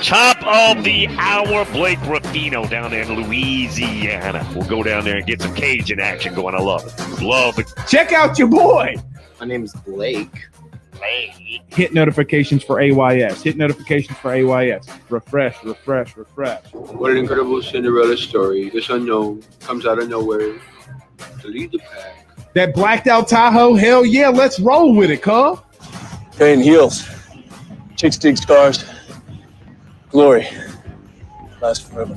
Top of the hour, Blake Ruffino down there in Louisiana. We'll go down there and get some Cajun action going. I love it. Love it. Check out your boy. My name is Blake. Hit notifications for AYS. Hit notifications for AYS. Refresh. What an incredible Cinderella story. This unknown comes out of nowhere to lead the pack. That blacked out Tahoe, hell yeah, let's roll with it, cuz. Pain heals. Chicks dig scars. Glory lasts forever.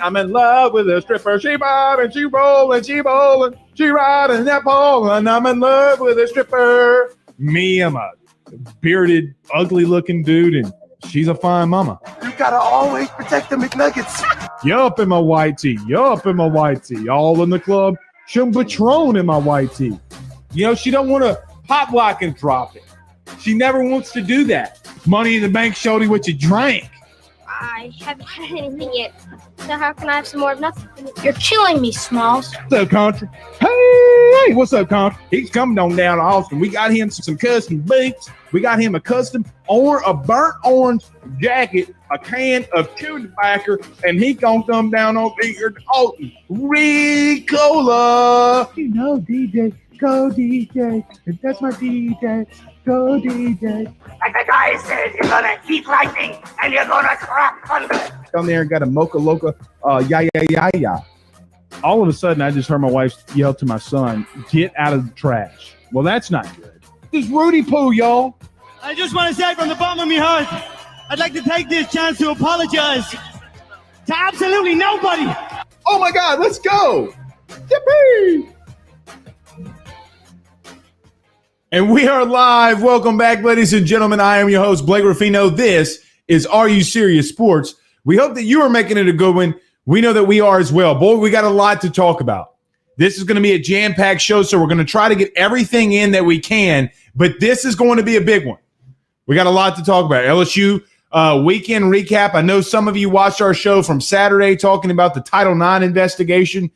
I'm in love with a stripper. She bobbing, she rolling, she bowling, she riding that pole, and I'm in love with a stripper. Me, I'm a bearded, ugly-looking dude, and she's a fine mama. You gotta always protect the McNuggets. Yup in my white tee. All in the club. Some Patron in my white tee. You know, she don't want to pop lock and drop it. She never wants to do that. Money in the bank, shorty, what you drank. I haven't had anything yet. So how can I have some more of nothing? You're killing me, Smalls. What's up, Country? Hey, what's up, Country? He's coming on down to Austin. We got him some custom boots. We got him a custom a burnt orange jacket, a can of chewing tobacco, and he gonna come down on here to Alton. Ricola. You know, DJ, go DJ. That's my DJ. Go DJ. Like the guy said, you're gonna eat lightning and you're gonna crap thunder. Down there and got a mocha loca, yeah. All of a sudden, I just heard my wife yell to my son, "Get out of the trash." Well, that's not good. This is Rudy Poo, y'all. I just want to say from the bottom of my heart, I'd like to take this chance to apologize to absolutely nobody. Oh my God, let's go. Yippee! And we are live. Welcome back, ladies and gentlemen. I am your host, Blake Ruffino. This is Are You Serious Sports. We hope that you are making it a good one. We know that we are as well. Boy, we got a lot to talk about. This is going to be a jam-packed show, so we're going to try to get everything in that we can, but this is going to be a big one. We got a lot to talk about. LSU weekend recap. I know some of you watched our show from Saturday talking about the Title IX investigation.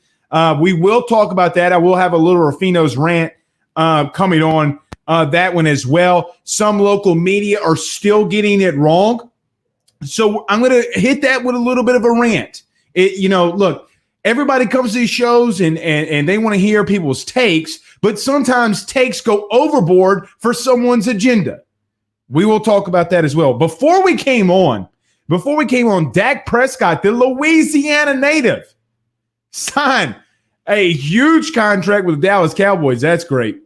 We will talk about that. I will have a little Ruffino's rant coming on that one as well. Some local media are still getting it wrong. So I'm going to hit that with a little bit of a rant. Look, everybody comes to these shows and they want to hear people's takes, but sometimes takes go overboard for someone's agenda. We will talk about that as well. Before we came on, Dak Prescott, the Louisiana native, signed a huge contract with the Dallas Cowboys. That's great.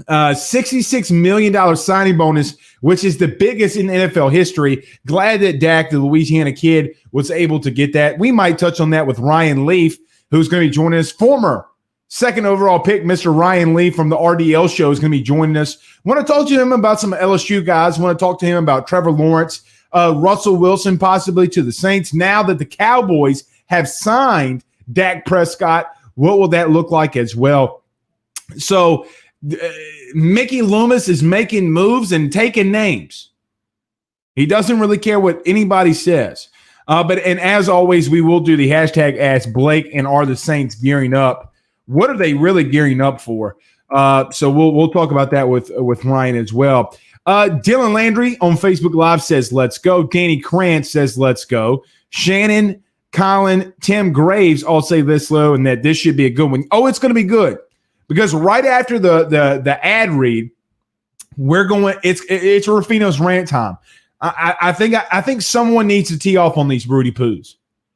$66 million signing bonus, which is the biggest in NFL history. Glad that Dak, the Louisiana kid, was able to get that. We might touch on that with Ryan Leaf, who's going to be joining us. Former second overall pick, Mr. Ryan Leaf from the RDL show, is going to be joining us. Want to talk to him about some LSU guys. Want to talk to him about Trevor Lawrence, Russell Wilson, possibly to the Saints. Now that the Cowboys have signed Dak Prescott, what will that look like as well? So Mickey Loomis is making moves and taking names. He doesn't really care what anybody says. But as always, we will do the hashtag Ask Blake and are the Saints gearing up? What are they really gearing up for? So we'll talk about that with Ryan as well. Dylan Landry on Facebook Live says, let's go. Danny Krantz says, let's go. Shannon, Colin, Tim Graves all say this low and that this should be a good one. Oh, it's going to be good. Because right after the ad read, we're going. It's Ruffino's rant time. I think someone needs to tee off on these Rudy Poos.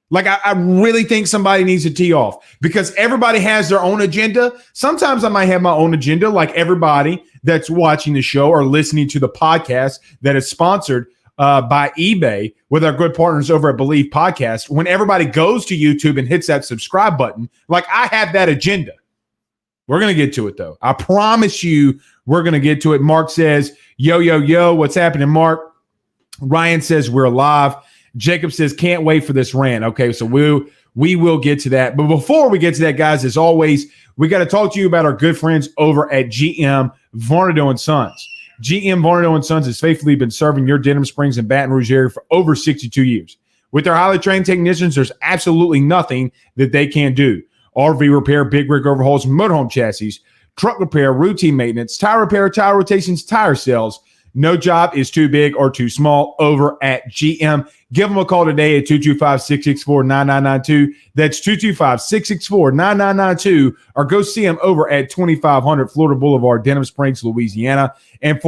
Like I really think somebody needs to tee off because everybody has their own agenda. Sometimes I might have my own agenda, like everybody that's watching the show or listening to the podcast that is sponsored by eBay with our good partners over at Believe Podcast. When everybody goes to YouTube and hits that subscribe button, like I have that agenda. We're going to get to it, though. I promise you we're going to get to it. Mark says, yo, what's happening, Mark? Ryan says, we're live. Jacob says, can't wait for this rant. Okay, so we will get to that. But before we get to that, guys, as always, we got to talk to you about our good friends over at GM Varnado & Sons. GM Varnado & Sons has faithfully been serving your Denham Springs and Baton Rouge area for over 62 years. With their highly trained technicians, there's absolutely nothing that they can't do. RV repair, big rig overhauls, motorhome chassis, truck repair, routine maintenance, tire repair, tire rotations, tire sales. No job is too big or too small over at GM. Give them a call today at 225-664-9992. That's 225-664-9992. Or go see them over at 2500 Florida Boulevard, Denham Springs, Louisiana. And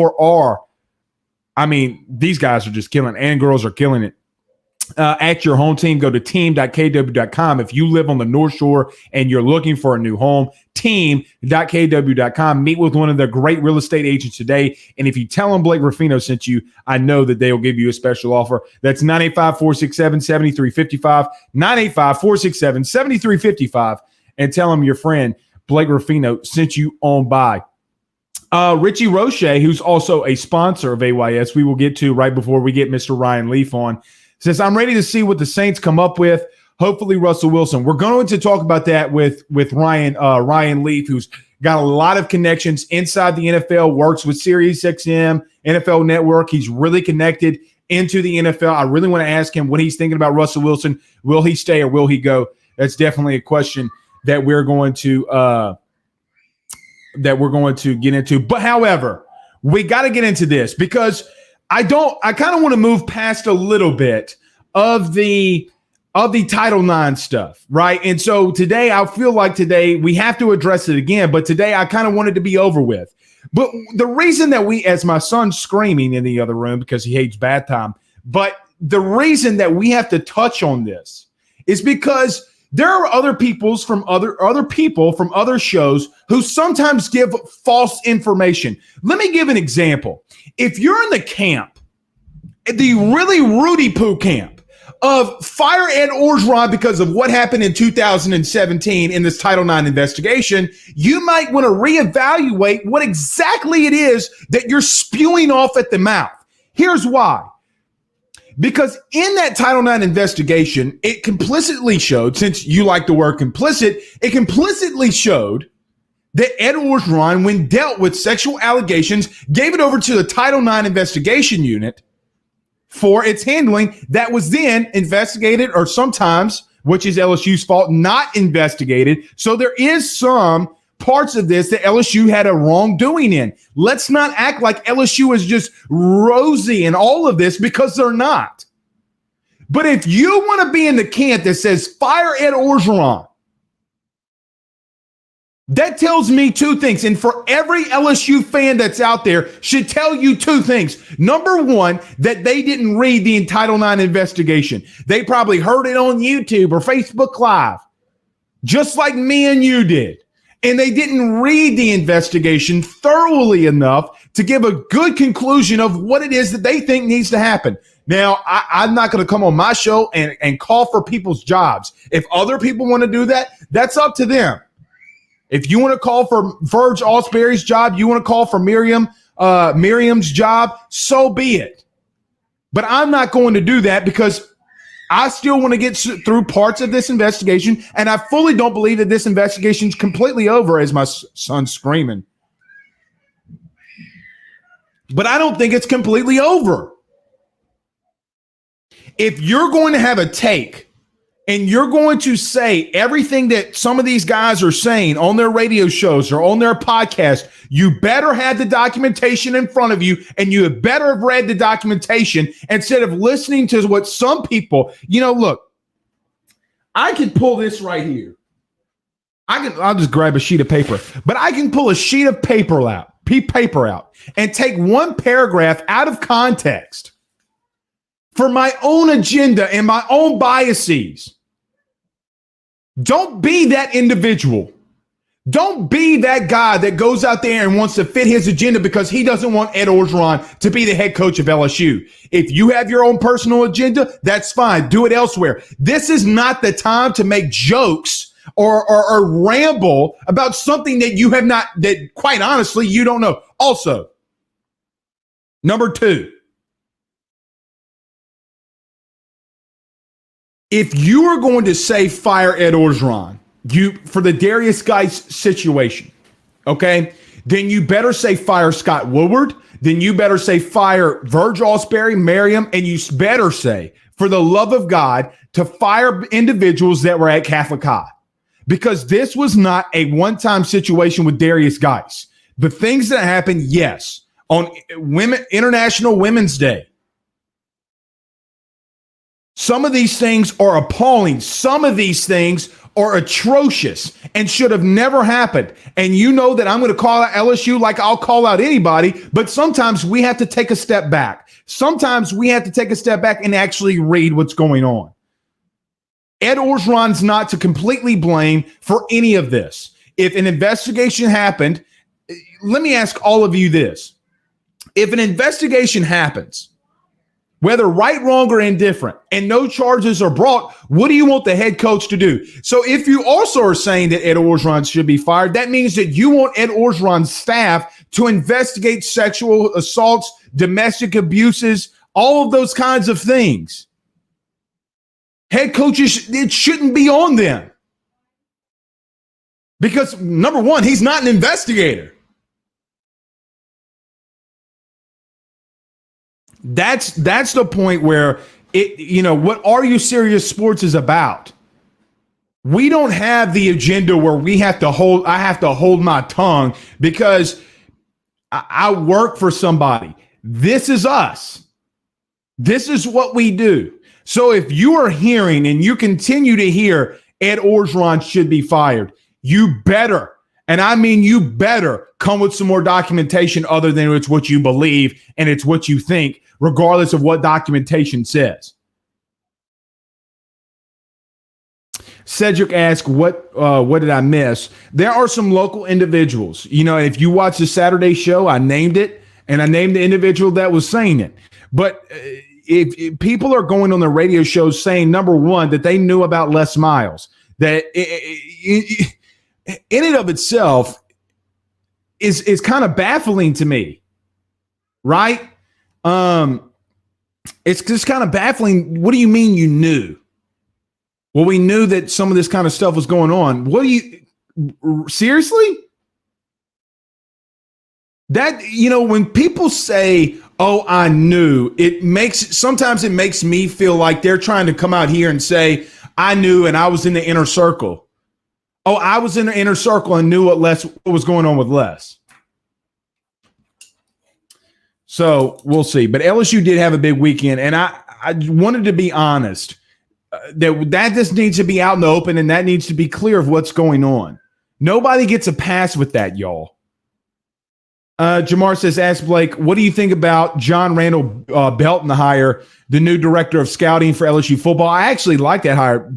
these guys are just killing it, and girls are killing it. At your home team, go to team.kw.com. If you live on the North Shore and you're looking for a new home, team.kw.com. Meet with one of their great real estate agents today. And if you tell them Blake Ruffino sent you, I know that they'll give you a special offer. That's 985-467-7355, 985-467-7355. And tell them your friend Blake Ruffino sent you on by. Richie Roche, who's also a sponsor of AYS, we will get to right before we get Mr. Ryan Leaf on, says, I'm ready to see what the Saints come up with. Hopefully Russell Wilson. We're going to talk about that with Ryan Leaf, who's got a lot of connections inside the NFL, works with SiriusXM, NFL Network. He's really connected into the NFL. I really want to ask him what he's thinking about Russell Wilson. Will he stay or will he go? That's definitely a question that we're going to get into. But however, we got to get into this because I kind of want to move past a little bit of the Title IX stuff, right? And so today, I feel like we have to address it again, but today I kind of wanted to be over with. But the reason that as my son's screaming in the other room because he hates bath time, but the reason that we have to touch on this is because there are other people from other shows who sometimes give false information. Let me give an example. If you're in the camp, the really Rudy Poo camp of fire Ed Orgeron because of what happened in 2017 in this Title IX investigation, you might want to reevaluate what exactly it is that you're spewing off at the mouth. Here's why. Because in that Title IX investigation, it complicitly showed, since you like the word complicit, it complicitly showed that Ed Orgeron, when dealt with sexual allegations, gave it over to the Title IX investigation unit for its handling that was then investigated, or sometimes, which is LSU's fault, not investigated. So there is some parts of this that LSU had a wrongdoing in. Let's not act like LSU is just rosy in all of this, because they're not. But if you want to be in the camp that says fire Ed Orgeron, that tells me two things. And for every LSU fan that's out there, should tell you two things. Number one, that they didn't read the Title IX investigation. They probably heard it on YouTube or Facebook Live, just like me and you did. And they didn't read the investigation thoroughly enough to give a good conclusion of what it is that they think needs to happen. Now, I'm not going to come on my show and call for people's jobs. If other people want to do that, that's up to them. If you want to call for Verge Allsbury's job, you want to call for Miriam's job, so be it. But I'm not going to do that because I still want to get through parts of this investigation, and I fully don't believe that this investigation is completely over, as my son's screaming. But I don't think it's completely over. If you're going to have a take and you're going to say everything that some of these guys are saying on their radio shows or on their podcast, you better have the documentation in front of you, and you had better have read the documentation instead of listening to what some people, look, I can pull this right here. I'll just grab a sheet of paper, but I can pull a sheet of paper out and take one paragraph out of context for my own agenda and my own biases. Don't be that individual. Don't be that guy that goes out there and wants to fit his agenda because he doesn't want Ed Orgeron to be the head coach of LSU. If you have your own personal agenda, that's fine. Do it elsewhere. This is not the time to make jokes or ramble about something that you have not, that quite honestly, you don't know. Also, number two, if you are going to say fire Ed Orgeron, for the Darius Geis situation, okay, then you better say fire Scott Woodward. Then you better say fire Verge Allsbury, Miriam, and you better say, for the love of God, to fire individuals that were at Catholic High. Because this was not a one-time situation with Darius Geis. The things that happened, yes, on International Women's Day. Some of these things are appalling. Some of these things are atrocious and should have never happened. And you know that I'm going to call out LSU like I'll call out anybody, but sometimes we have to take a step back. Sometimes we have to take a step back and actually read what's going on. Ed Orgeron's not to completely blame for any of this. If an investigation happened, let me ask all of you this. If an investigation happens, whether right, wrong, or indifferent, and no charges are brought, what do you want the head coach to do? So if you also are saying that Ed Orgeron should be fired, that means that you want Ed Orgeron's staff to investigate sexual assaults, domestic abuses, all of those kinds of things. Head coaches, it shouldn't be on them. Because, number one, he's not an investigator. That's the point where what Are You Serious Sports is about. We don't have the agenda where I have to hold my tongue because I work for somebody. This is us. This is what we do. So if you are hearing and you continue to hear Ed Orgeron should be fired, you better, and I mean you better, come with some more documentation other than it's what you believe and it's what you think, regardless of what documentation says. Cedric asked, what did I miss? There are some local individuals. If you watch the Saturday show, I named it, and I named the individual that was saying it. But if people are going on the radio shows saying, number one, that they knew about Les Miles, that in and of itself is kind of baffling to me, right? It's just kind of baffling. What do you mean you knew? Well, we knew that some of this kind of stuff was going on. What do you seriously? That, when people say, oh, I knew, sometimes it makes me feel like they're trying to come out here and say, I knew and I was in the inner circle. Oh, I was in the inner circle and knew what was going on with Les. So we'll see. But LSU did have a big weekend, and I wanted to be honest. That just needs to be out in the open, and that needs to be clear of what's going on. Nobody gets a pass with that, y'all. Jamar says, ask Blake, what do you think about John Randall Belton, the hire, the new director of scouting for LSU football? I actually like that hire.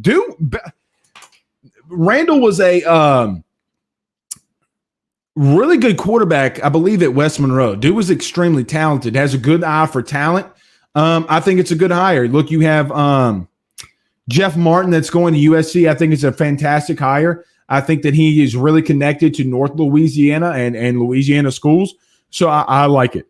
Randall was a really good quarterback, I believe, at West Monroe. Dude was extremely talented, has a good eye for talent. I think it's a good hire. Look, you have Jeff Martin that's going to USC. I think it's a fantastic hire. I think that he is really connected to North Louisiana and Louisiana schools. So I like it.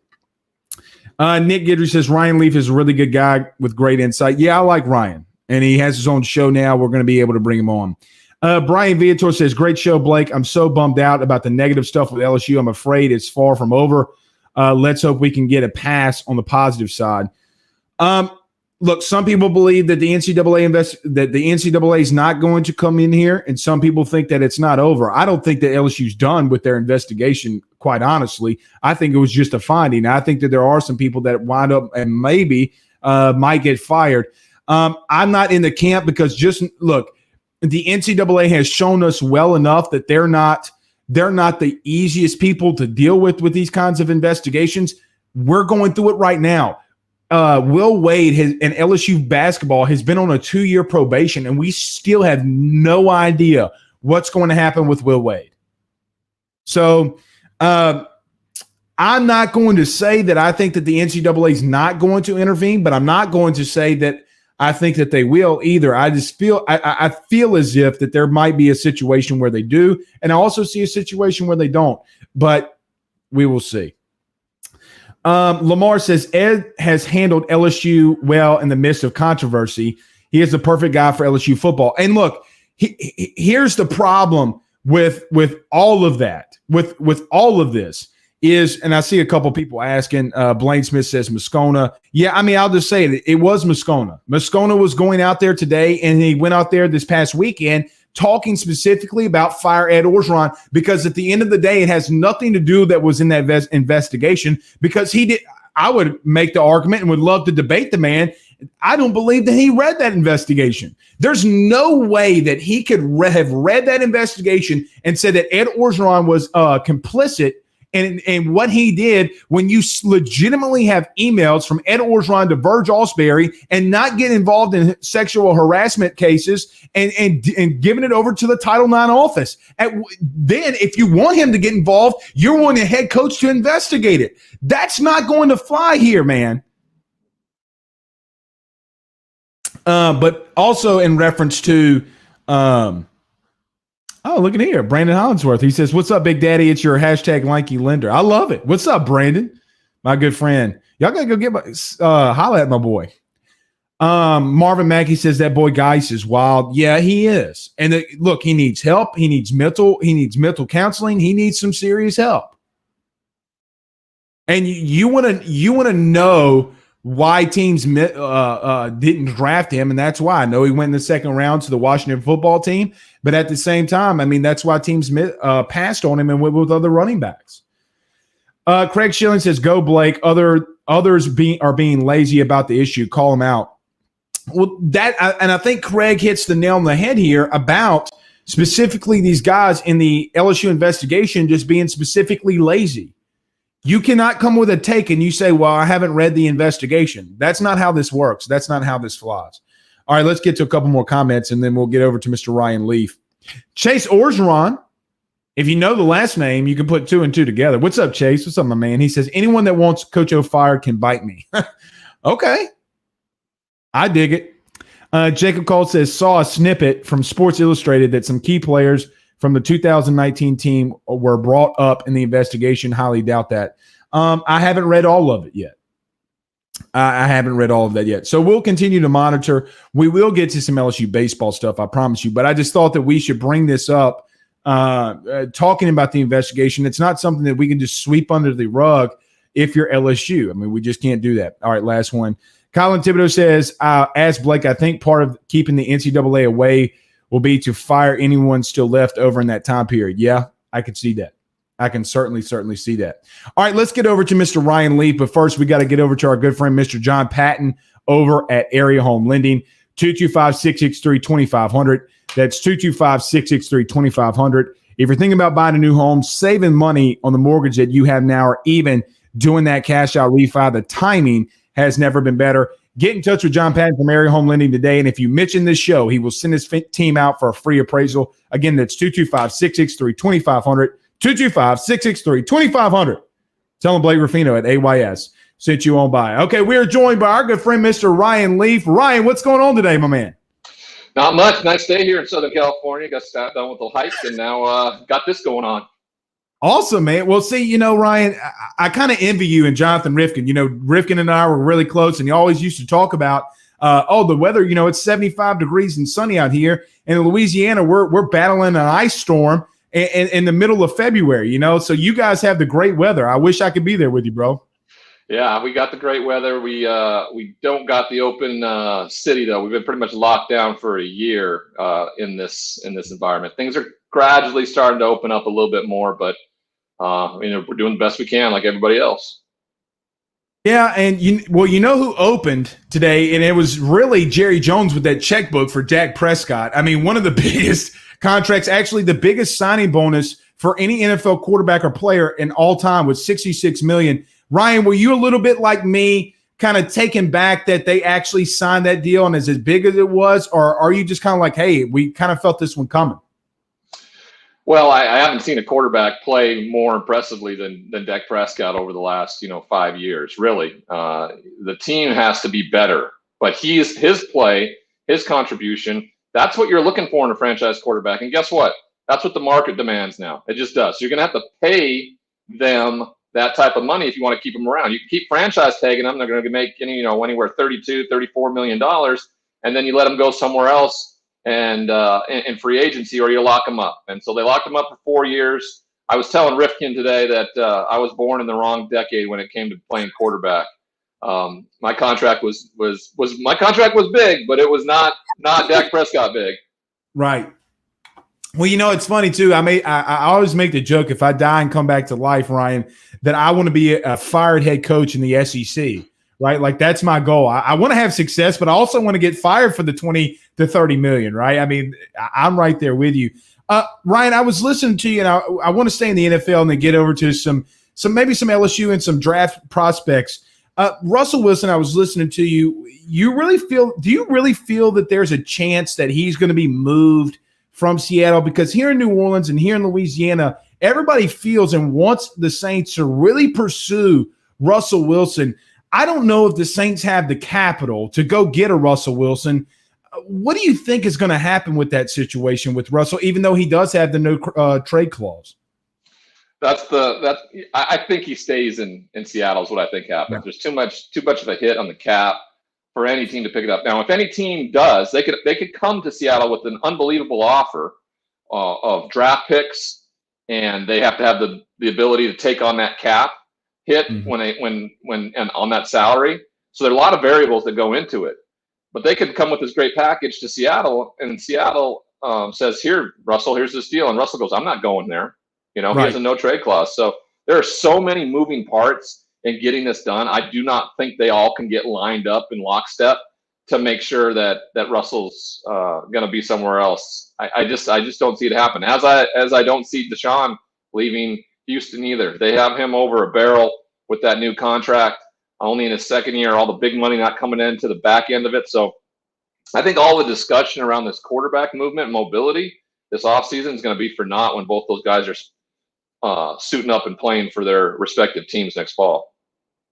Nick Guidry says, Ryan Leaf is a really good guy with great insight. Yeah, I like Ryan. And he has his own show now. We're going to be able to bring him on. Brian Viator says, great show, Blake. I'm so bummed out about the negative stuff with LSU. I'm afraid it's far from over. Let's hope we can get a pass on the positive side. Look, some people believe that the NCAA is not going to come in here, and some people think that it's not over. I don't think that LSU's done with their investigation, quite honestly. I think it was just a finding. I think that there are some people that wind up and maybe might get fired. I'm not in the camp because look, the NCAA has shown us well enough that they're not the easiest people to deal with these kinds of investigations. We're going through it right now. Will Wade and LSU basketball has been on a 2-year probation, and we still have no idea what's going to happen with Will Wade. So I'm not going to say that I think that the NCAA is not going to intervene, but I'm not going to say that I think that they will either. I just feel I feel as if that there might be a situation where they do, and I also see a situation where they don't, but we will see. Lamar says, Ed has handled LSU well in the midst of controversy. He is the perfect guy for LSU football. And look, here's the problem with all of that, with all of this is, and I see a couple people asking, Blaine Smith says Moscona. Yeah, I mean, I'll just say it was Moscona. Moscona was going out there today, and he went out there this past weekend talking specifically about fire Ed Orgeron, because at the end of the day, it has nothing to do that was in that investigation, because he did. I would make the argument and would love to debate the man. I don't believe that he read that investigation. There's no way that he could have read that investigation and said that Ed Orgeron was complicit in what he did, when you legitimately have emails from Ed Orgeron to Verge Ausberry and not get involved in sexual harassment cases and giving it over to the Title IX office. Then if you want him to get involved, you're wanting a head coach to investigate it. That's not going to fly here, man. But also in reference to, oh, look at here. Brandon Hollingsworth. He says, "What's up, Big Daddy? It's your hashtag lanky lender." I love it. What's up, Brandon? My good friend. Y'all got to go get holla at my boy. Marvin Mackey says that boy Geis is wild. Yeah, he is. And look, he needs help. He needs mental counseling. He needs some serious help. And you want to know why teams didn't draft him, and that's why. I know he went in the second round to the Washington football team, but at the same time, I mean, that's why teams passed on him and went with other running backs. Craig Schilling says, "Go Blake." Others are being lazy about the issue. Call them out. Well, I think Craig hits the nail on the head here about specifically these guys in the LSU investigation just being specifically lazy. You cannot come with a take and you say, well, I haven't read the investigation. That's not how this works. That's not how this flies. All right, let's get to a couple more comments, and then we'll get over to Mr. Ryan Leaf. Chase Orgeron, if you know the last name, you can put 2 and 2 together. What's up, Chase? What's up, my man? He says, anyone that wants Coach O fired can bite me. Okay. I dig it. Jacob Cole says, saw a snippet from Sports Illustrated that some key players from the 2019 team were brought up in the investigation. Highly doubt that. I haven't read all of it yet. I haven't read all of that yet. So we'll continue to monitor. We will get to some LSU baseball stuff, I promise you. But I just thought that we should bring this up, talking about the investigation. It's not something that we can just sweep under the rug if you're LSU. I mean, we just can't do that. All right, last one. Colin Thibodeau says, ask Blake, I think part of keeping the NCAA away will be to fire anyone still left over in that time period. Yeah, I could see that. I can certainly see that. All right, let's get over to Mr. Ryan Leaf. But first, we got to get over to our good friend, Mr. John Patton, over at Area Home Lending, 225-663-2500. That's 225-663-2500. If you're thinking about buying a new home, saving money on the mortgage that you have now, or even doing that cash out refi, the timing has never been better. Get in touch with John Patton from Area Home Lending today, and if you mention this show, he will send his team out for a free appraisal. Again, that's 225-663-2500, 225-663-2500. Tell him Blake Ruffino at AYS sent you on by. Okay, we are joined by our good friend, Mr. Ryan Leaf. Ryan, what's going on today, my man? Not much. Nice day here in Southern California. Got done with the hike, and now got this going on. Awesome, man. Well, see, Ryan, I kind of envy you and Jonathan Rifkin. Rifkin and I were really close, and he always used to talk about, the weather. It's 75 degrees and sunny out here. And in Louisiana, we're battling an ice storm in the middle of February, So you guys have the great weather. I wish I could be there with you, bro. Yeah, we got the great weather. We don't got the open city, though. We've been pretty much locked down for a year in this environment. Things are gradually starting to open up a little bit more, but we're doing the best we can, like everybody else. Yeah, and you know who opened today, and it was really Jerry Jones with that checkbook for Dak Prescott. I mean, one of the biggest contracts, actually the biggest signing bonus for any NFL quarterback or player in all time, was $66 million. Ryan, were you a little bit like me, kind of taken back that they actually signed that deal and is as big as it was, or are you just kind of like, hey, we kind of felt this one coming? Well, I haven't seen a quarterback play more impressively than Dak Prescott over the last 5 years. Really, the team has to be better, but his play, his contribution, that's what you're looking for in a franchise quarterback. And guess what? That's what the market demands now. It just does. So you're going to have to pay them that type of money if you want to keep them around. You can keep franchise tagging them; they're going to make anywhere $32, $34 million, and then you let them go somewhere else. And in free agency, or you lock them up. And so they locked them up for 4 years. I was telling Rifkin today that I was born in the wrong decade when it came to playing quarterback. My contract was big, but it was not Dak Prescott big. Right. Well, it's funny too. I always make the joke, if I die and come back to life, Ryan, that I want to be a fired head coach in the SEC, right? Like that's my goal. I want to have success, but I also want to get fired for the 20 to 30 million, right? I mean, I'm right there with you. Ryan, I was listening to you, and I want to stay in the NFL and then get over to some maybe some LSU and some draft prospects. Russell Wilson, I was listening to you. Do you really feel that there's a chance that he's going to be moved from Seattle? Because here in New Orleans and here in Louisiana, everybody feels and wants the Saints to really pursue Russell Wilson. I don't know if the Saints have the capital to go get a Russell Wilson. What do you think is going to happen with that situation with Russell, even though he does have the no trade clause? I think he stays in Seattle is what I think happens. Yeah. There's too much of a hit on the cap for any team to pick it up. Now, if any team does, they could come to Seattle with an unbelievable offer of draft picks, and they have to have the ability to take on that cap hit when and on that salary. So there are a lot of variables that go into it. But they could come with this great package to Seattle, and Seattle says, "Here, Russell, here's this deal," and Russell goes, "I'm not going there." He has a no trade clause. So there are so many moving parts in getting this done. I do not think they all can get lined up in lockstep to make sure that Russell's going to be somewhere else. I just don't see it happen. As I don't see Deshaun leaving Houston either. They have him over a barrel with that new contract, only in his second year, all the big money not coming into the back end of it. So I think all the discussion around this quarterback movement and mobility this offseason is going to be for naught when both those guys are suiting up and playing for their respective teams next fall.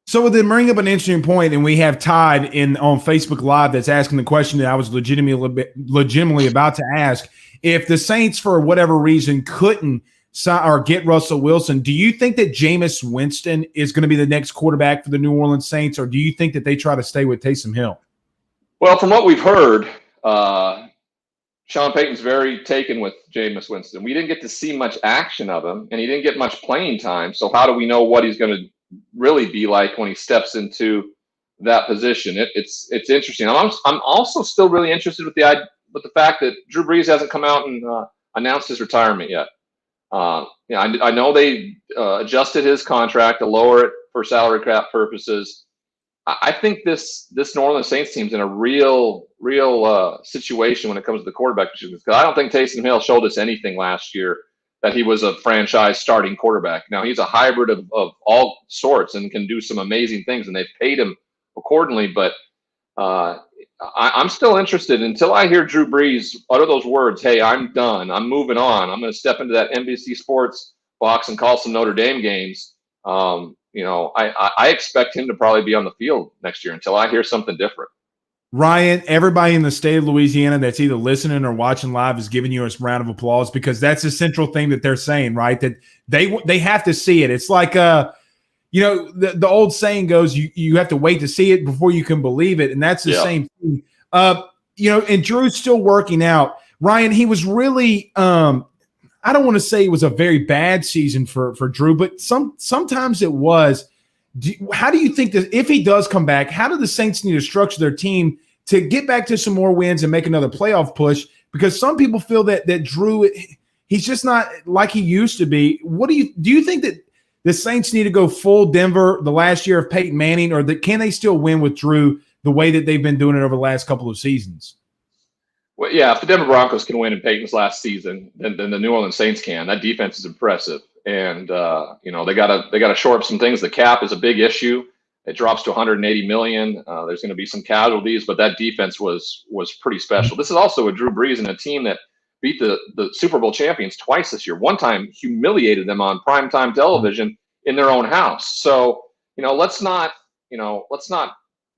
So then bring up an interesting point, and we have Todd on Facebook Live that's asking the question that I was legitimately about to ask. If the Saints, for whatever reason, couldn't sign or get Russell Wilson, do you think that Jameis Winston is going to be the next quarterback for the New Orleans Saints, or do you think that they try to stay with Taysom Hill? Well, from what we've heard, Sean Payton's very taken with Jameis Winston. We didn't get to see much action of him, and he didn't get much playing time. So how do we know what he's going to really be like when he steps into that position? It's interesting. I'm also still really interested with the fact that Drew Brees hasn't come out and announced his retirement yet. I know they adjusted his contract to lower it for salary cap purposes. I think this New Orleans Saints team's in a real situation when it comes to the quarterback position, because I don't think Taysom Hill showed us anything last year that he was a franchise starting quarterback. Now, he's a hybrid of all sorts and can do some amazing things, and they've paid him accordingly. But I'm still interested until I hear Drew Brees utter those words, "Hey, I'm done. I'm moving on. I'm going to step into that NBC Sports box and call some Notre Dame games." I expect him to probably be on the field next year until I hear something different. Ryan, everybody in the state of Louisiana that's either listening or watching live is giving you a round of applause, because that's the central thing that they're saying, right? That they have to see it. It's like the old saying goes, you have to wait to see it before you can believe it, and that's the same thing. And Drew's still working out. Ryan, he was really I don't want to say it was a very bad season for Drew, but sometimes it was. How do you think that if he does come back, how do the Saints need to structure their team to get back to some more wins and make another playoff push? Because some people feel that Drew, he's just not like he used to be. Do you think that the Saints need to go full Denver the last year of Peyton Manning, or can they still win with Drew the way that they've been doing it over the last couple of seasons? Well, yeah, if the Denver Broncos can win in Peyton's last season, then the New Orleans Saints can. That defense is impressive. And they gotta shore up some things. The cap is a big issue. It drops to $180 million. There's going to be some casualties, but that defense was pretty special. This is also a Drew Brees and a team that beat the Super Bowl champions twice this year. One time humiliated them on primetime television in their own house. So let's not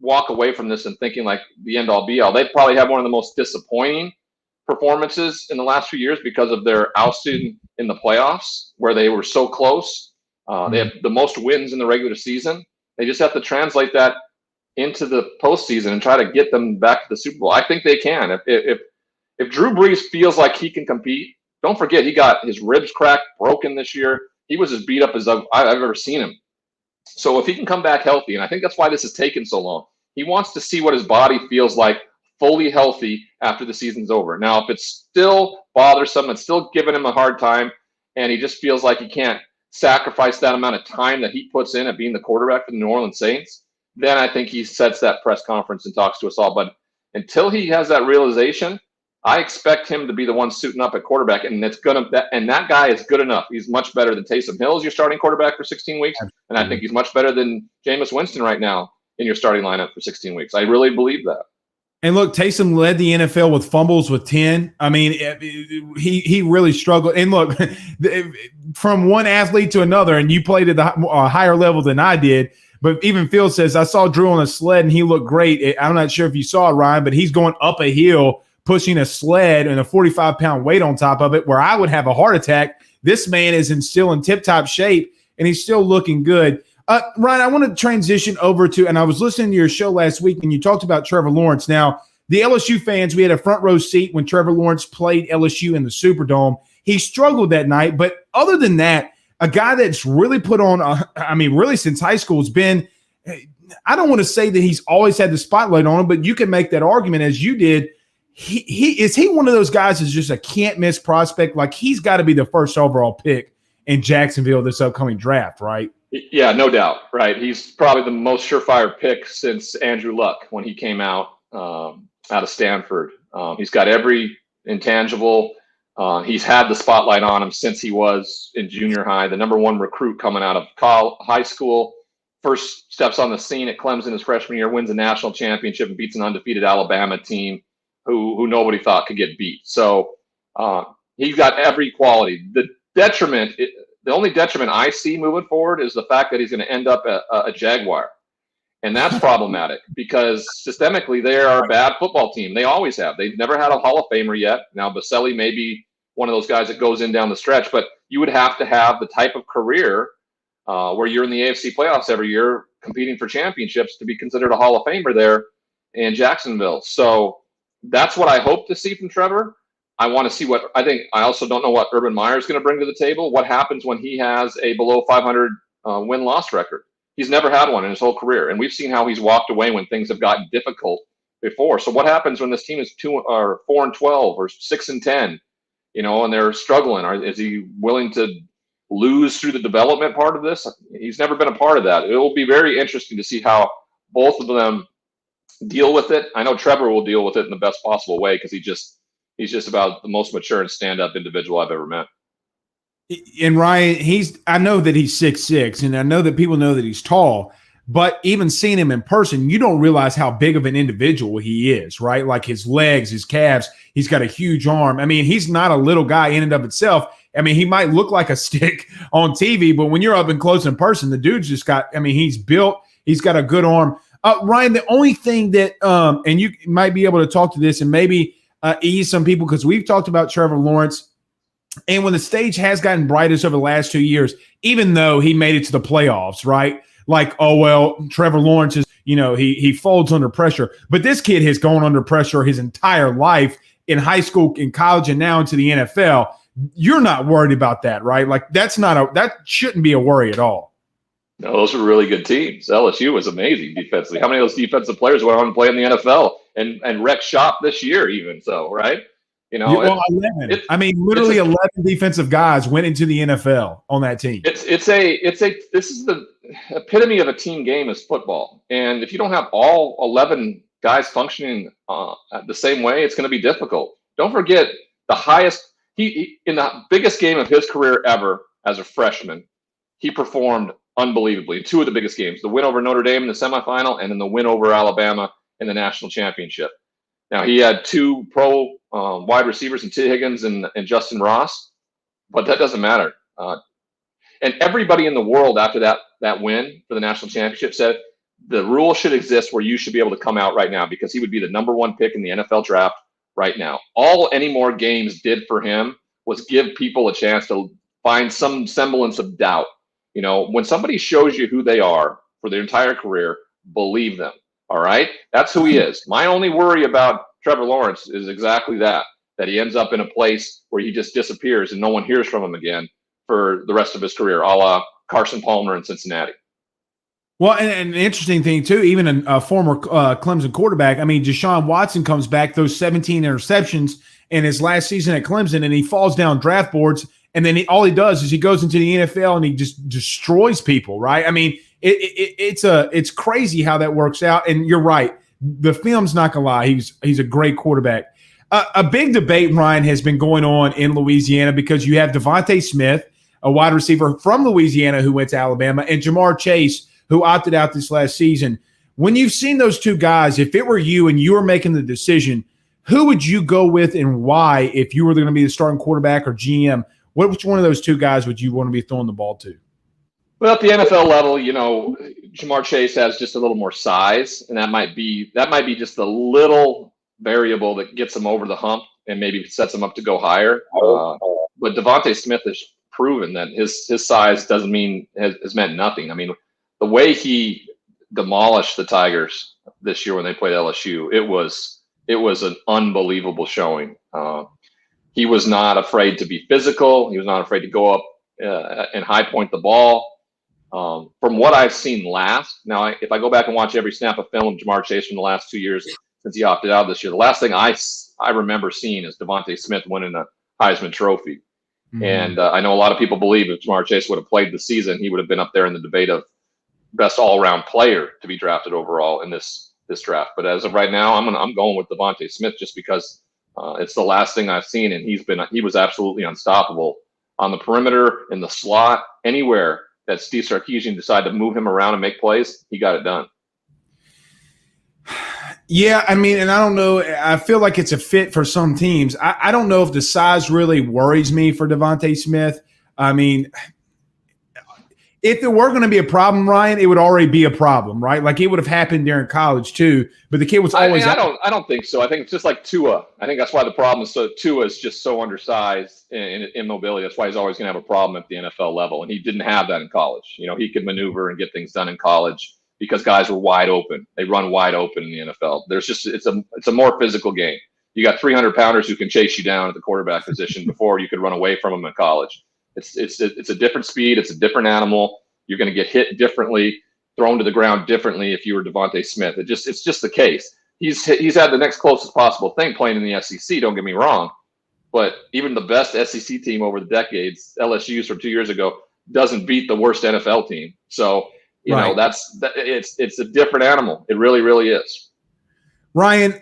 walk away from this and thinking like the end all be all. They probably have one of the most disappointing performances in the last few years because of their ousting in the playoffs, where they were so close. They had the most wins in the regular season. They just have to translate that into the postseason and try to get them back to the Super Bowl. I think they can. If Drew Brees feels like he can compete, don't forget he got his ribs cracked, broken this year. He was as beat up as I've ever seen him. So if he can come back healthy, and I think that's why this has taken so long, he wants to see what his body feels like fully healthy after the season's over. Now, if it's still bothersome and still giving him a hard time, and he just feels like he can't sacrifice that amount of time that he puts in at being the quarterback for the New Orleans Saints, then I think he sets that press conference and talks to us all. But until he has that realization, I expect him to be the one suiting up at quarterback, and that guy is good enough. He's much better than Taysom Hill as your starting quarterback for 16 weeks, and I think he's much better than Jameis Winston right now in your starting lineup for 16 weeks. I really believe that. And look, Taysom led the NFL with fumbles with 10. I mean, he really struggled. And look, from one athlete to another, and you played at a higher level than I did. But even Phil says, I saw Drew on a sled, and he looked great. I'm not sure if you saw it, Ryan, but he's going up a hill, pushing a sled and a 45-pound weight on top of it, where I would have a heart attack. This man is still in tip-top shape, and he's still looking good. Ryan, I want to transition over to, and I was listening to your show last week, and you talked about Trevor Lawrence. Now, the LSU fans, we had a front row seat when Trevor Lawrence played LSU in the Superdome. He struggled that night, but other than that, a guy that's really put on, really since high school has been, I don't want to say that he's always had the spotlight on him, but you can make that argument as you did. Is he one of those guys that's just a can't-miss prospect? Like, he's got to be the first overall pick in Jacksonville this upcoming draft, right? Yeah, no doubt, right? He's probably the most surefire pick since Andrew Luck when he came out of Stanford. He's got every intangible. He's had the spotlight on him since he was in junior high, the number one recruit coming out of high school. First steps on the scene at Clemson his freshman year, wins a national championship and beats an undefeated Alabama team who nobody thought could get beat. So he's got every quality. The only detriment I see moving forward is the fact that he's going to end up a Jaguar. And that's problematic because systemically they are a bad football team. They always have. They've never had a Hall of Famer yet. Now, Baselli may be one of those guys that goes in down the stretch, but you would have to have the type of career where you're in the AFC playoffs every year competing for championships to be considered a Hall of Famer there in Jacksonville. So that's what I hope to see from Trevor. I want to see I also don't know what Urban Meyer is going to bring to the table. What happens when he has a below 500 win-loss record? He's never had one in his whole career, and we've seen how he's walked away when things have gotten difficult before. So what happens when this team is 4-12 or 6-10, and they're struggling? Is he willing to lose through the development part of this? He's never been a part of that. It will be very interesting to see how both of them deal with it. I know Trevor will deal with it in the best possible way because he's just about the most mature and stand-up individual I've ever met. And Ryan, I know that he's 6'6", and I know that people know that he's tall, but even seeing him in person, you don't realize how big of an individual he is, right? Like his legs, his calves, he's got a huge arm. I mean, he's not a little guy in and of itself. I mean, he might look like a stick on TV, but when you're up and close in person, the dude's just he's built, he's got a good arm. Ryan, the only thing that, and you might be able to talk to this and maybe ease some people, because we've talked about Trevor Lawrence. And when the stage has gotten brightest over the last 2 years, even though he made it to the playoffs, right? Like, oh, well, Trevor Lawrence is, he folds under pressure. But this kid has gone under pressure his entire life in high school, in college, and now into the NFL. You're not worried about that, right? Like, that shouldn't be a worry at all. No, those were really good teams. LSU was amazing defensively. How many of those defensive players went on to play in the NFL and wreck shop this year even? So, right? 11. Literally 11 defensive guys went into the NFL on that team. This is the epitome of a team game is football. And if you don't have all 11 guys functioning the same way, it's going to be difficult. Don't forget the highest, he in the biggest game of his career ever as a freshman, he performed unbelievably in two of the biggest games, the win over Notre Dame in the semifinal and then the win over Alabama in the national championship. Now, he had two pro wide receivers in T. Higgins and Justin Ross, but that doesn't matter. And everybody in the world after that win for the national championship said the rule should exist where you should be able to come out right now because he would be the number one pick in the NFL draft right now. All any more games did for him was give people a chance to find some semblance of doubt. When somebody shows you who they are for their entire career, believe them. All right? That's who he is. My only worry about Trevor Lawrence is exactly that he ends up in a place where he just disappears and no one hears from him again for the rest of his career, a la Carson Palmer in Cincinnati. Well, and an interesting thing, too, even a former Clemson quarterback, I mean, Deshaun Watson comes back, those 17 interceptions in his last season at Clemson, and he falls down draft boards, and then all he does is he goes into the NFL and he just destroys people, right? I mean, it's crazy how that works out, and you're right. The film's not going to lie. He's a great quarterback. A big debate, Ryan, has been going on in Louisiana because you have Devontae Smith, a wide receiver from Louisiana who went to Alabama, and Jamar Chase, who opted out this last season. When you've seen those two guys, if it were you and you were making the decision, who would you go with and why if you were going to be the starting quarterback or GM? Which one of those two guys would you want to be throwing the ball to? Well, at the NFL level, Jamar Chase has just a little more size, and that might be just a little variable that gets him over the hump and maybe sets him up to go higher. But Devontae Smith has proven that his size has meant nothing. I mean, the way he demolished the Tigers this year when they played LSU, it was an unbelievable showing. He was not afraid to be physical. He was not afraid to go up and high point the ball. From what I've seen last, now if I go back and watch every snap of film of Jamar Chase from the last 2 years since he opted out this year, the last thing I remember seeing is Devontae Smith winning a Heisman Trophy. Mm-hmm. And I know a lot of people believe if Jamar Chase would have played the season, he would have been up there in the debate of best all-around player to be drafted overall in this draft. But as of right now, I'm going with Devontae Smith just because it's the last thing I've seen, and he was absolutely unstoppable on the perimeter, in the slot, anywhere that Steve Sarkisian decided to move him around and make plays, he got it done. Yeah, I mean, and I don't know. I feel like it's a fit for some teams. I don't know if the size really worries me for Devontae Smith. I mean, if there were going to be a problem, Ryan, it would already be a problem, right? Like it would have happened during college too. But the kid was always. I don't think so. I think it's just like Tua. I think that's why the problem is Tua is just so undersized in immobility. That's why he's always going to have a problem at the NFL level, and he didn't have that in college. He could maneuver and get things done in college because guys were wide open. They run wide open in the NFL. It's a more physical game. You got 300-pounders who can chase you down at the quarterback position before you could run away from them in college. It's a different speed. It's a different animal. You're going to get hit differently, thrown to the ground differently if you were Devontae Smith. It's just the case. He's had the next closest possible thing playing in the SEC. Don't get me wrong, but even the best SEC team over the decades, LSU from 2 years ago, doesn't beat the worst NFL team. So you know it's a different animal. It really, really is. Ryan,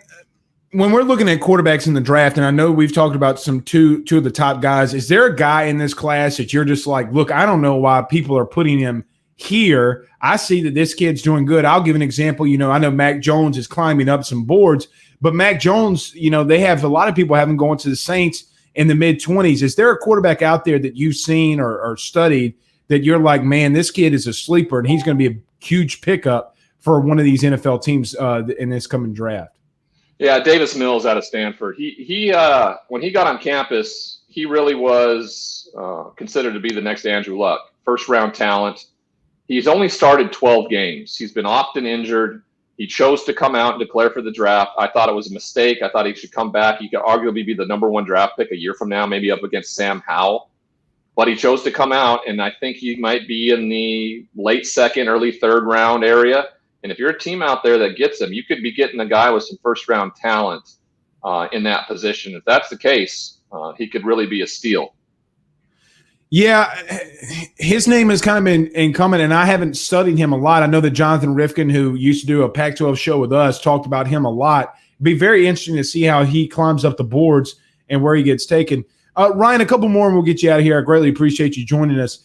when we're looking at quarterbacks in the draft, and I know we've talked about two of the top guys, is there a guy in this class that you're just like, look, I don't know why people are putting him here. I see that this kid's doing good. I'll give an example. I know Mac Jones is climbing up some boards, but Mac Jones, they have a lot of people have him going to the Saints in the mid-20s. Is there a quarterback out there that you've seen or studied that you're like, man, this kid is a sleeper and he's going to be a huge pickup for one of these NFL teams in this coming draft? Yeah, Davis Mills out of Stanford. He when he got on campus, he really was considered to be the next Andrew Luck, first-round talent. He's only started 12 games. He's been often injured. He chose to come out and declare for the draft. I thought it was a mistake. I thought he should come back. He could arguably be the number one draft pick a year from now, maybe up against Sam Howell. But he chose to come out, and I think he might be in the late second, early third round area. And if you're a team out there that gets him, you could be getting a guy with some first-round talent in that position. If that's the case, he could really be a steal. Yeah, his name has kind of been incumbent, and I haven't studied him a lot. I know that Jonathan Rifkin, who used to do a Pac-12 show with us, talked about him a lot. It'd be very interesting to see how he climbs up the boards and where he gets taken. Ryan, a couple more and we'll get you out of here. I greatly appreciate you joining us.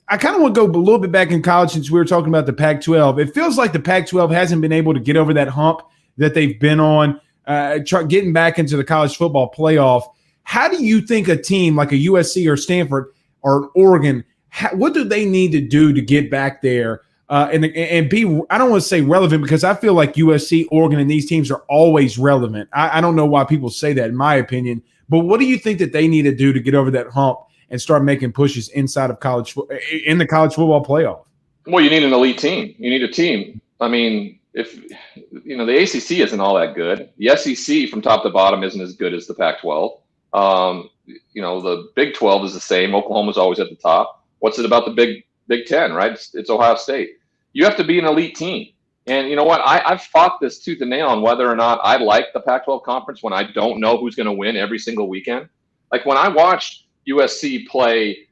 I kind of want to go a little bit back in college since we were talking about the Pac-12. It feels like the Pac-12 hasn't been able to get over that hump that they've been on, getting back into the college football playoff. How do you think a team like a USC or Stanford or Oregon, what do they need to do to get back there and be, I don't want to say relevant because I feel like USC, Oregon, and these teams are always relevant. I don't know why people say that in my opinion, but what do you think that they need to do to get over that hump and start making pushes inside of in the college football playoff? Well, you need an elite team. You need a team. I mean, if the ACC isn't all that good, the SEC from top to bottom isn't as good as the Pac-12. The Big 12 is the same. Oklahoma's always at the top. What's it about the Big 10, right? It's Ohio State. You have to be an elite team. And you know what? I've fought this tooth and nail on whether or not I like the Pac-12 conference when I don't know who's going to win every single weekend. Like when I watched USC play,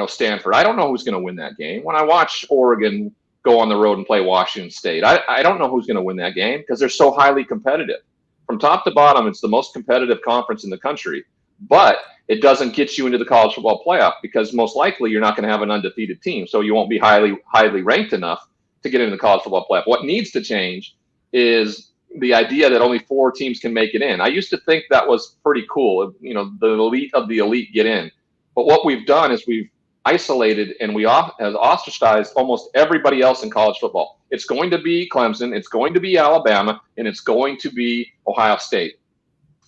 Stanford, I don't know who's going to win that game. When I watch Oregon go on the road and play Washington State, I don't know who's going to win that game because they're so highly competitive. From top to bottom, it's the most competitive conference in the country. But it doesn't get you into the college football playoff because most likely you're not going to have an undefeated team, so you won't be highly ranked enough to get into the college football playoff. What needs to change is the idea that only 4 teams can make it in. I used to think that was pretty cool. The elite of the elite get in. But what we've done is we've isolated and we have ostracized almost everybody else in college football. It's going to be Clemson, it's going to be Alabama, and it's going to be Ohio State.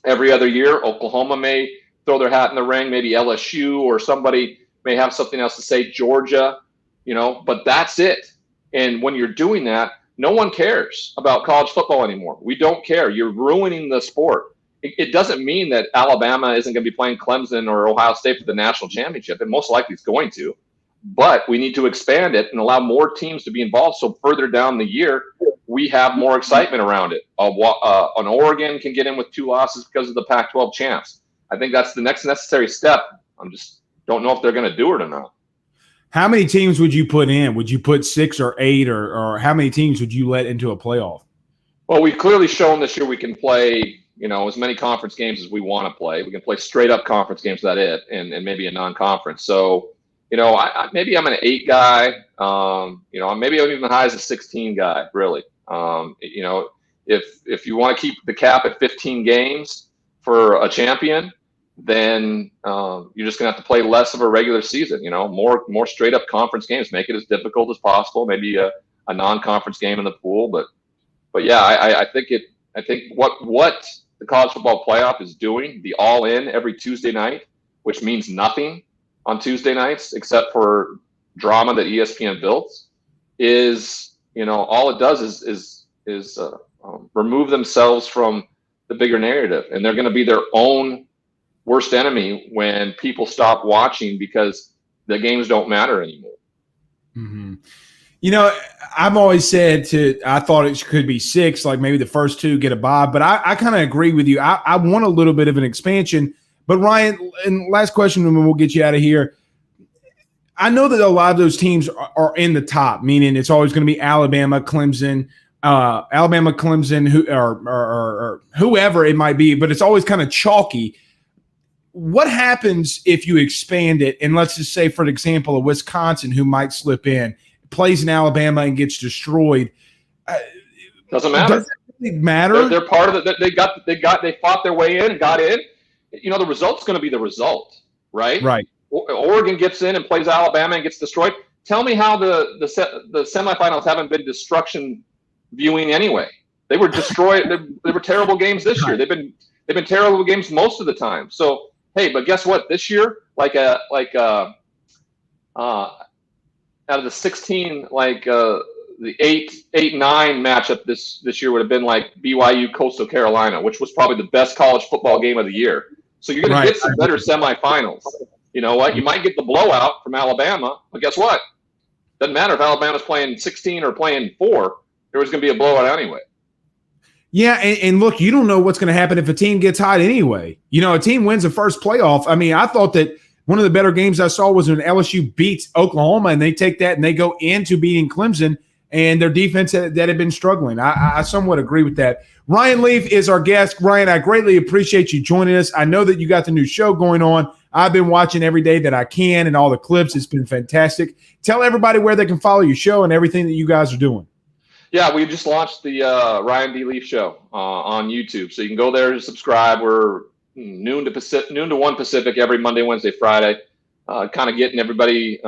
Every other year, Oklahoma may throw their hat in the ring, maybe LSU or somebody may have something else to say, Georgia, but that's it. And when you're doing that, no one cares about college football anymore. We don't care. You're ruining the sport. It doesn't mean that Alabama isn't going to be playing Clemson or Ohio State for the national championship. And most likely it's going to. But we need to expand it and allow more teams to be involved so further down the year, we have more excitement around it. An Oregon can get in with 2 losses because of the Pac-12 champs. I think that's the next necessary step. I'm just don't know if they're going to do it or not. How many teams would you put in? Would you put 6 or 8 or how many teams would you let into a playoff? Well, we've clearly shown this year we can play, as many conference games as we want to play. We can play straight up conference games, that's it, and maybe a non-conference. So, maybe I'm an 8 guy. Maybe I'm even as high as a 16 guy, really. If you want to keep the cap at 15 games for a champion, then you're just gonna have to play less of a regular season. More straight up conference games. Make it as difficult as possible. Maybe a non-conference game in the pool, but yeah, I think what the college football playoff is doing, the all in every Tuesday night, which means nothing on Tuesday nights except for drama that ESPN built, is all it does is remove themselves from the bigger narrative, and they're going to be their own worst enemy when people stop watching because the games don't matter anymore. Mm-hmm. I've always said I thought it could be 6, like maybe the first 2 get a bye, but I kind of agree with you. I want a little bit of an expansion. But Ryan, and last question, and we'll get you out of here. I know that a lot of those teams are in the top, meaning it's always going to be Alabama, Clemson, or whoever it might be, but it's always kind of chalky. What happens if you expand it? And let's just say, for example, a Wisconsin who might slip in, plays in Alabama and gets destroyed. Doesn't matter. Does it really matter? They're part of it. They fought their way in and got in. The result's going to be the result, right? Right. Oregon gets in and plays Alabama and gets destroyed. Tell me how the semifinals haven't been destruction viewing anyway. They were destroyed. They were terrible games this year. They've been terrible games most of the time. So hey, but guess what? This year, out of the 16, the 8-9 matchup this year would have been like BYU Coastal Carolina, which was probably the best college football game of the year. So you're going to get some better semifinals. You know what? You might get the blowout from Alabama, but guess what? Doesn't matter if Alabama's playing 16 or playing 4. There was going to be a blowout anyway. Yeah, and look, you don't know what's going to happen if a team gets hot anyway. A team wins the first playoff. I mean, I thought that one of the better games I saw was when LSU beats Oklahoma, and they take that and they go into beating Clemson, and their defense that had been struggling. I somewhat agree with that. Ryan Leaf is our guest. Ryan, I greatly appreciate you joining us. I know that you got the new show going on. I've been watching every day that I can and all the clips. It's been fantastic. Tell everybody where they can follow your show and everything that you guys are doing. Yeah, we just launched the Ryan D. Leaf Show on YouTube. So you can go there and subscribe. We're noon to 1 Pacific every Monday, Wednesday, Friday. Kind of getting everybody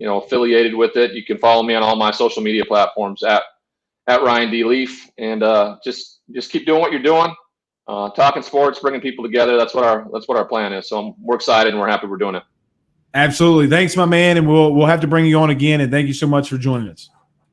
affiliated with it. You can follow me on all my social media platforms at Ryan D. Leaf, and just keep doing what you're doing. Talking sports, bringing people together. That's what our plan is. So we're excited and we're happy we're doing it. Absolutely. Thanks, my man, and we'll have to bring you on again. And thank you so much for joining us.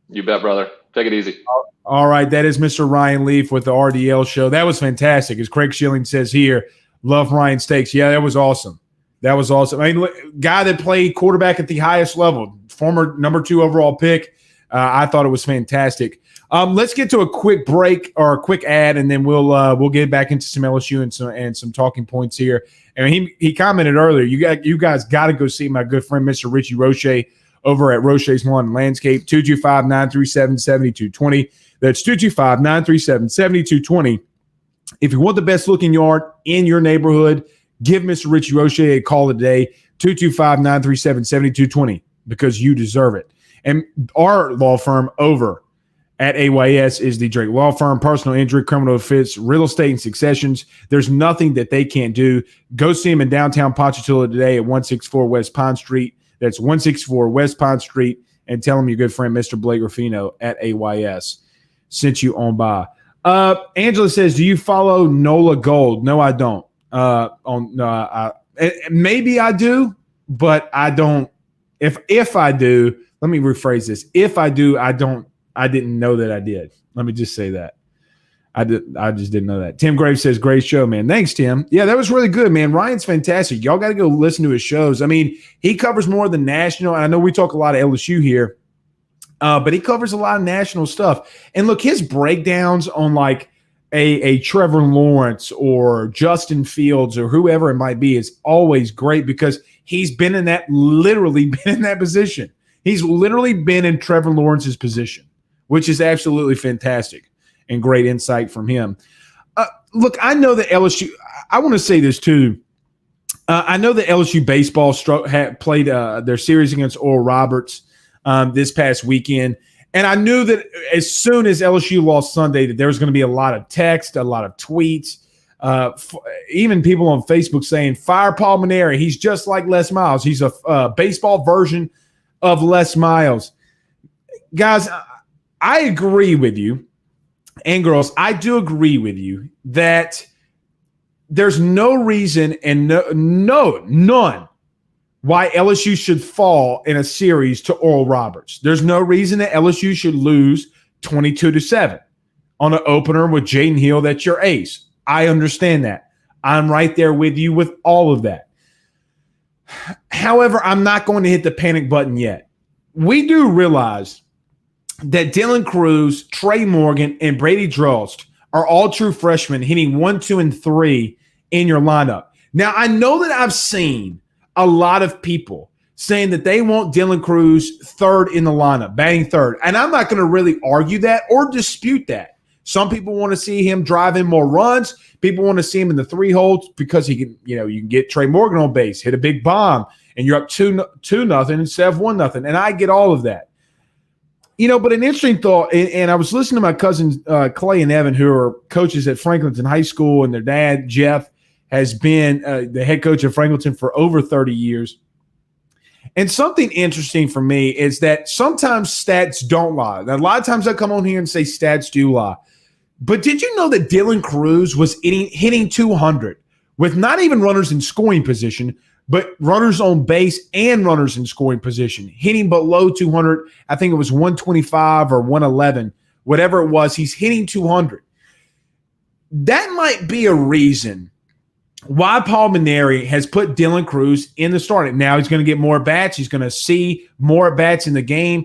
You bet, brother. Take it easy. All right, that is Mr. Ryan Leaf with the RDL show. That was fantastic. As Craig Schilling says here, love Ryan Stakes. Yeah, that was awesome. That was awesome. I mean, guy that played quarterback at the highest level, former number 2 overall pick. I thought it was fantastic. Let's get to a quick break or a quick ad, and then we'll get back into some LSU and some talking points here. And he commented earlier, you guys got to go see my good friend Mr. Richie Roche over at Roche's Lawn and Landscape, 225-937-7220. That's 225-937-7220. If you want the best looking yard in your neighborhood, give Mr. Richie Roche a call today, 225-937-7220, because you deserve it. And our law firm over at AYS is the Drake Law Firm, personal injury, criminal offense, real estate, and successions. There's nothing that they can't do. Go see them in downtown Ponchatoula today at 164 West Pine Street. That's 164 West Pine Street, and tell them your good friend Mr. Blake Ruffino at AYS sent you on by. Angela says, do you follow Nola Gold? No, I don't. Maybe I do, but I don't. If I do, let me rephrase this. If I do, I didn't know that I did. Let me just say that. I just didn't know that. Tim Graves says, great show, man. Thanks, Tim. Yeah, that was really good, man. Ryan's fantastic. Y'all got to go listen to his shows. I mean, he covers more than national. I know we talk a lot of LSU here, but he covers a lot of national stuff. And look, his breakdowns on like a Trevor Lawrence or Justin Fields or whoever it might be is always great because he's literally been in that position. He's literally been in Trevor Lawrence's position, which is absolutely fantastic. And great insight from him. Look, I know that LSU – I want to say this too. I know that LSU baseball played their series against Oral Roberts this past weekend. And I knew that as soon as LSU lost Sunday that there was going to be a lot of text, a lot of tweets, even people on Facebook saying, fire Paul Mainieri. He's just like Les Miles. He's a baseball version of Les Miles. Guys, I agree with you. And girls, I do agree with you that there's no reason and none why LSU should fall in a series to Oral Roberts. There's no reason that LSU should lose 22-7 on an opener with Jaden Hill. That's your ace. I understand that. I'm right there with you with all of that. However, I'm not going to hit the panic button yet. We do realize that Dylan Cruz, Trey Morgan, and Brady Drost are all true freshmen hitting 1, 2, and 3 in your lineup. Now, I know that I've seen a lot of people saying that they want Dylan Cruz third in the lineup, batting third. And I'm not going to really argue that or dispute that. Some people want to see him drive in more runs. People want to see him in the 3 holes because he can, you can get Trey Morgan on base, hit a big bomb, and you're up 2-0 instead of 1-0. And I get all of that. But an interesting thought, and I was listening to my cousins, Clay and Evan, who are coaches at Franklinton High School, and their dad, Jeff, has been the head coach of Franklinton for over 30 years. And something interesting for me is that sometimes stats don't lie. Now, a lot of times I come on here and say stats do lie. But did you know that Dylan Cruz was hitting 200 with not even runners in scoring position, but runners on base and runners in scoring position, hitting below 200. I think it was 125 or 111, whatever it was. He's hitting 200. That might be a reason why Paul Mainieri has put Dylan Cruz in the starting. Now he's going to get more at-bats. He's going to see more at-bats in the game,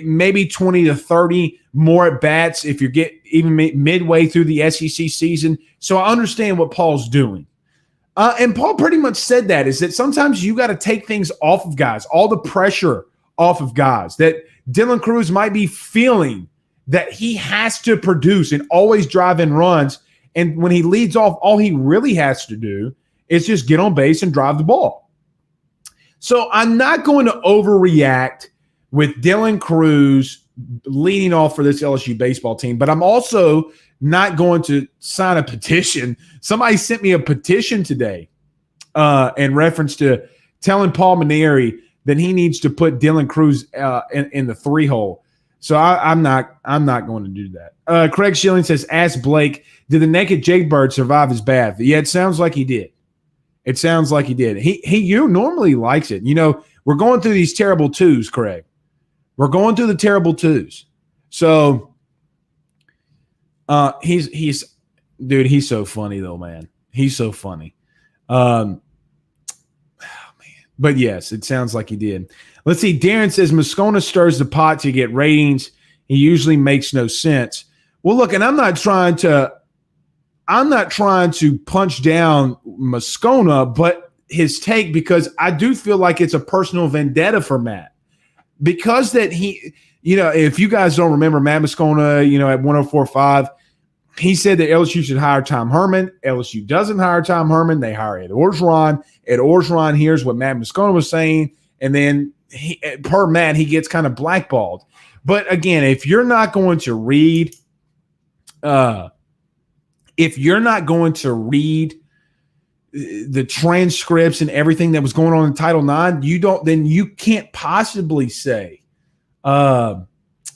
maybe 20 to 30 more at-bats if you get even midway through the SEC season. So I understand what Paul's doing. And Paul pretty much said that, is that sometimes you got to take things off of guys, all the pressure off of guys, that Dylan Cruz might be feeling that he has to produce and always drive in runs. And when he leads off, all he really has to do is just get on base and drive the ball. So I'm not going to overreact with Dylan Cruz leading off for this LSU baseball team, but I'm also not going to sign a petition. Somebody sent me a petition today in reference to telling Paul Mainieri that he needs to put Dylan Cruz in the 3 hole. So I'm not going to do that. Craig Schilling says, ask Blake, did the naked Jaybird survive his bath? Yeah, it sounds like he did. He normally likes it. We're going through these terrible twos, Craig. We're going through the terrible twos. So he's so funny though, man. He's so funny. Man, But yes, it sounds like he did. Let's see. Darren says Moscona stirs the pot to get ratings. He usually makes no sense. Well, look, and I'm not trying to punch down Moscona, but his take, because I do feel like it's a personal vendetta for Matt. Because that he, if you guys don't remember, Matt Moscona, at 104.5, he said that LSU should hire Tom Herman. LSU doesn't hire Tom Herman. They hire Ed Orgeron. Ed Orgeron hears what Matt Moscona was saying, and then per Matt, he gets kind of blackballed. But again, if you're not going to read the transcripts and everything that was going on in Title IX, you can't possibly say that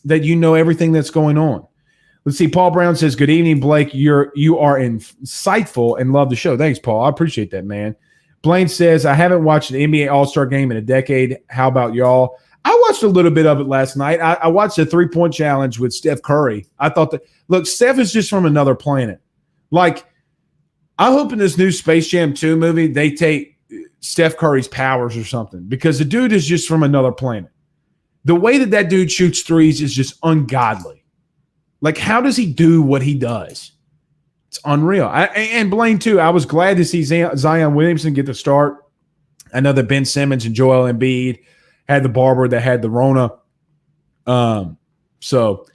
you know everything that's going on. Let's see. Paul Brown says, "Good evening, Blake. You are insightful and love the show." Thanks, Paul. I appreciate that, man. Blaine says, "I haven't watched an NBA All-Star game in a decade. How about y'all?" I watched a little bit of it last night. I watched the 3-point challenge with Steph Curry. I thought look, Steph is just from another planet. Like, I hope in this new Space Jam 2 movie they take Steph Curry's powers or something, because the dude is just from another planet. The way that dude shoots threes is just ungodly. Like, how does he do what he does? It's unreal. And Blaine, too, I was glad to see Zion Williamson get the start. I know that Ben Simmons and Joel Embiid had the barber that had the Rona. So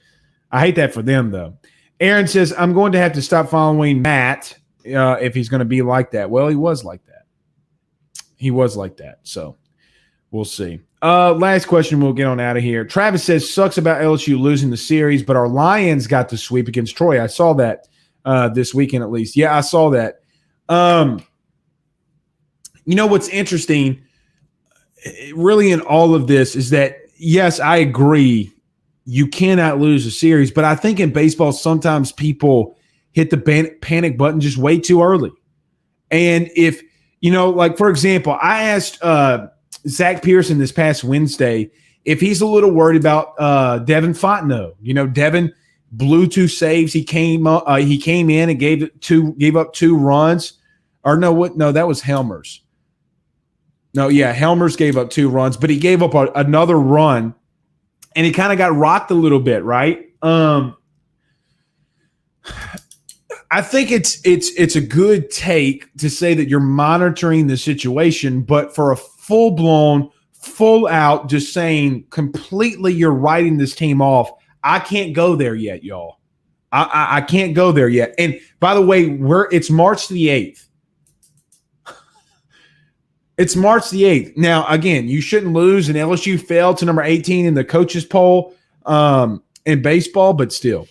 I hate that for them, though. Aaron says, "I'm going to have to stop following Matt if he's going to be like that." Well, he was like that. So we'll see. Last question, we'll get on out of here. Travis says, "Sucks about LSU losing the series, but our Lions got the sweep against Troy." I saw that this weekend at least. Yeah, I saw that. What's interesting really in all of this is that, yes, I agree, you cannot lose a series, but I think in baseball sometimes people hit the panic button just way too early. And if, like, for example, I asked Zach Pearson this past Wednesday if he's a little worried about Devin Fontenot. Devin blew 2 saves. He came in and gave up 2 runs. Or no, that was Helmers. No, yeah, Helmers gave up 2 runs, but he gave up another run, and he kind of got rocked a little bit, right? I think it's a good take to say that you're monitoring the situation, but for a full-blown, full-out, just saying completely you're writing this team off, I can't go there yet, y'all. I can't go there yet. And by the way, it's March the 8th. It's March the 8th. Now, again, you shouldn't lose, and LSU fell to number 18 in the coaches poll in baseball, but still.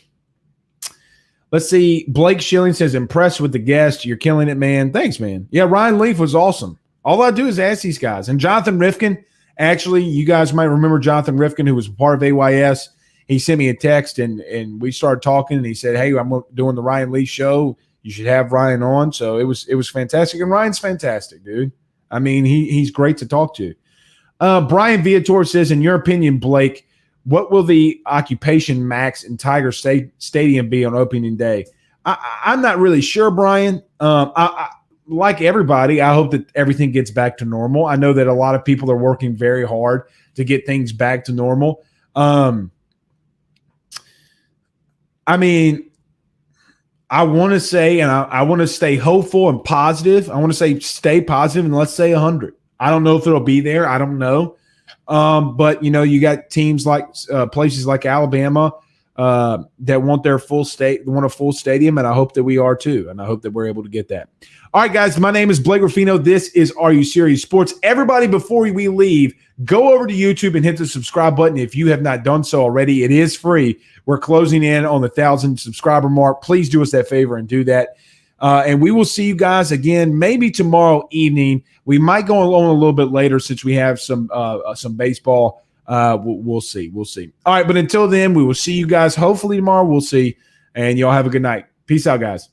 Let's see. Blake Schilling says, "Impressed with the guest. You're killing it, man." Thanks, man. Yeah, Ryan Leaf was awesome. All I do is ask these guys. And Jonathan Rifkin, actually, you guys might remember Jonathan Rifkin, who was part of AYS. He sent me a text, and we started talking, and he said, "Hey, I'm doing the Ryan Leaf show. You should have Ryan on." So it was fantastic, and Ryan's fantastic, dude. I mean, he's great to talk to. Brian Viator says, "In your opinion, Blake, what will the occupation max in Tiger Stadium be on opening day?" I'm not really sure, Brian. I like everybody, I hope that everything gets back to normal. I know that a lot of people are working very hard to get things back to normal. I mean, I want to say, and I want to stay hopeful and positive. I want to say stay positive, and let's say 100. I don't know if it'll be there. I don't know. But, you got teams like places like Alabama that want a full stadium, and I hope that we are too, and I hope that we're able to get that. All right, guys, my name is Blake Ruffino. This is Are You Serious Sports. Everybody, before we leave, go over to YouTube and hit the subscribe button if you have not done so already. It is free. We're closing in on the 1,000 subscriber mark. Please do us that favor and do that. And we will see you guys again maybe tomorrow evening. We might go on a little bit later since we have some baseball. We'll see. All right, but until then, we will see you guys hopefully tomorrow. We'll see. And y'all have a good night. Peace out, guys.